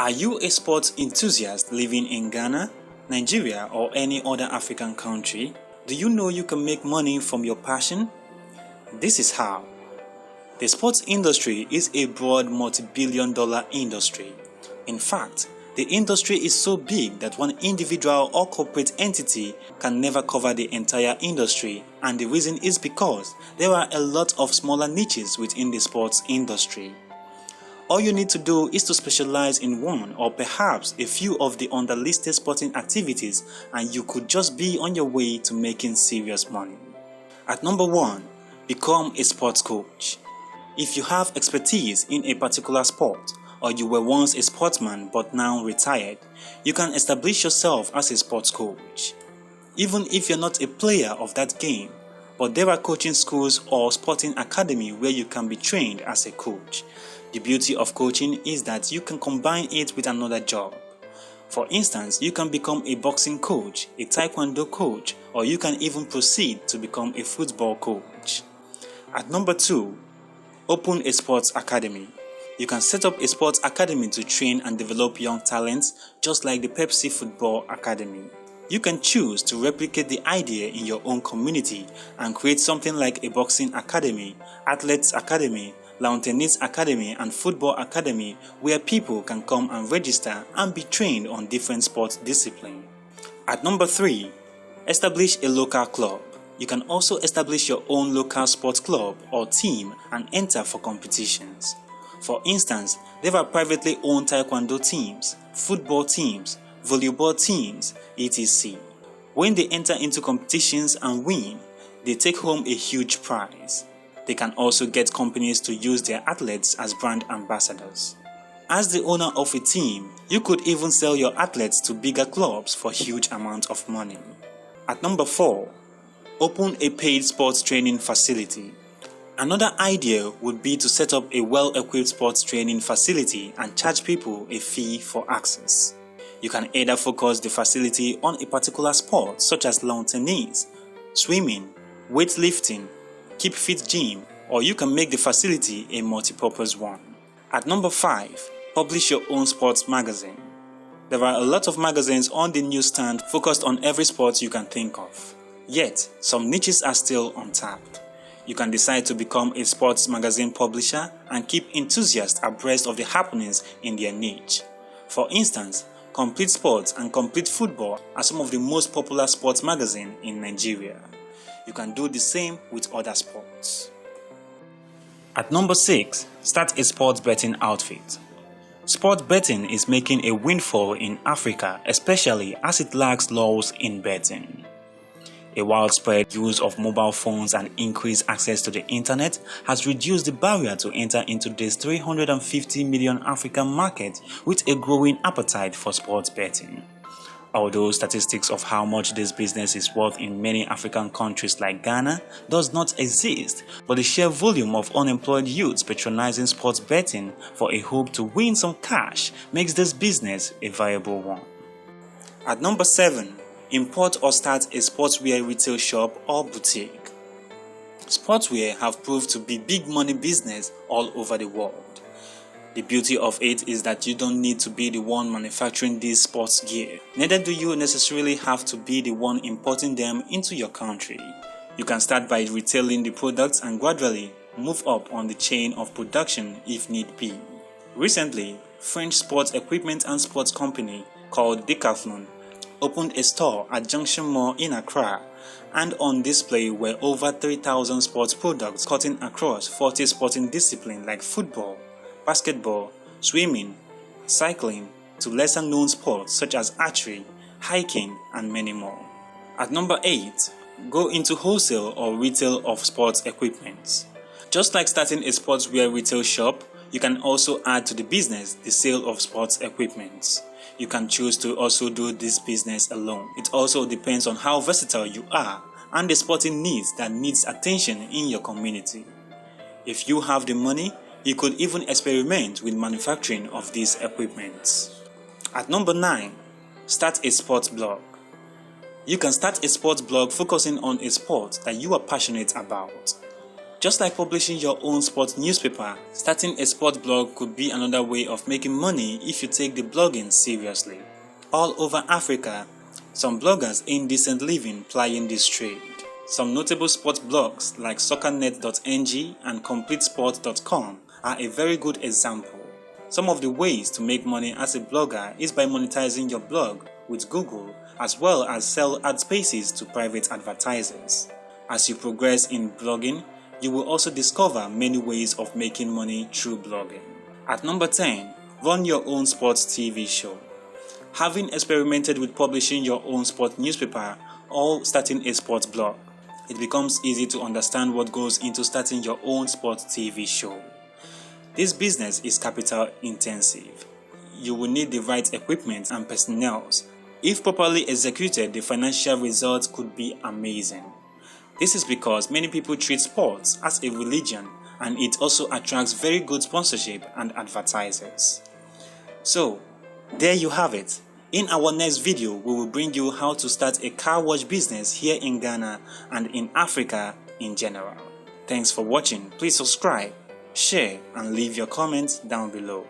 Are you a sports enthusiast living in Ghana, Nigeria, or any other African country? Do you know you can make money from your passion? This is how. The sports industry is a broad multi-billion-dollar industry. In fact, the industry is so big that one individual or corporate entity can never cover the entire industry, and the reason is because there are a lot of smaller niches within the sports industry. All you need to do is to specialize in one or perhaps a few of the underlisted sporting activities, and you could just be on your way to making serious money. At number 1, become a sports coach. If you have expertise in a particular sport, or you were once a sportsman but now retired, you can establish yourself as a sports coach. Even if you're not a player of that game, but there are coaching schools or sporting academy where you can be trained as a coach. The beauty of coaching is that you can combine it with another job. For instance, you can become a boxing coach, a taekwondo coach, or you can even proceed to become a football coach. At number 2, open a sports academy. You can set up a sports academy to train and develop young talents, just like the Pepsi Football Academy. You can choose to replicate the idea in your own community and create something like a boxing academy, athletes academy, lawn tennis academy, and football academy where people can come and register and be trained on different sports disciplines. At number 3, establish a local club. You can also establish your own local sports club or team and enter for competitions. For instance, there are privately owned taekwondo teams, football teams, volleyball teams, etc. When they enter into competitions and win, they take home a huge prize. They can also get companies to use their athletes as brand ambassadors. As the owner of a team, you could even sell your athletes to bigger clubs for huge amounts of money. At number 4, open a paid sports training facility. Another idea would be to set up a well-equipped sports training facility and charge people a fee for access. You can either focus the facility on a particular sport such as lawn tennis, swimming, weightlifting, keep fit gym, or you can make the facility a multi-purpose one. At number 5, publish your own sports magazine. There are a lot of magazines on the newsstand focused on every sport you can think of. Yet, some niches are still untapped. You can decide to become a sports magazine publisher and keep enthusiasts abreast of the happenings in their niche. For instance, Complete Sports and Complete Football are some of the most popular sports magazines in Nigeria. You can do the same with other sports. At number 6, start a sports betting outfit. Sports betting is making a windfall in Africa, especially as it lacks laws in betting. A widespread use of mobile phones and increased access to the internet has reduced the barrier to enter into this 350 million African market with a growing appetite for sports betting. Although statistics of how much this business is worth in many African countries like Ghana does not exist, but the sheer volume of unemployed youths patronizing sports betting for a hope to win some cash makes this business a viable one. At number 7, import or start a sportswear retail shop or boutique. Sportswear have proved to be big money business all over the world. The beauty of it is that you don't need to be the one manufacturing these sports gear. Neither do you necessarily have to be the one importing them into your country. You can start by retailing the products and gradually move up on the chain of production if need be. Recently, French sports equipment and sports company called Decathlon opened a store at Junction Mall in Accra, and on display were over 3,000 sports products cutting across 40 sporting disciplines like football, basketball, swimming, cycling, to lesser known sports such as archery, hiking, and many more. At number 8, go into wholesale or retail of sports equipment. Just like starting a sportswear retail shop, you can also add to the business the sale of sports equipment. You can choose to also do this business alone. It also depends on how versatile you are and the sporting needs that needs attention in your community. If you have the money, you could even experiment with manufacturing of these equipment. At number 9, start a sports blog. You can start a sports blog focusing on a sport that you are passionate about. Just like publishing your own sports newspaper, starting a sport blog could be another way of making money if you take the blogging seriously. All over Africa, some bloggers earn decent living plying this trade. Some notable sports blogs like soccernet.ng and completesport.com are a very good example. Some of the ways to make money as a blogger is by monetizing your blog with Google, as well as sell ad spaces to private advertisers. As you progress in blogging, you will also discover many ways of making money through blogging. At number 10, run your own sports TV show. Having experimented with publishing your own sports newspaper or starting a sports blog, it becomes easy to understand what goes into starting your own sports TV show. This business is capital intensive. You will need the right equipment and personnel. If properly executed, the financial results could be amazing. This is because many people treat sports as a religion, and it also attracts very good sponsorship and advertisers. So, there you have it. In our next video, we will bring you how to start a car wash business here in Ghana and in Africa in general. Thanks for watching. Please subscribe, share, and leave your comments down below.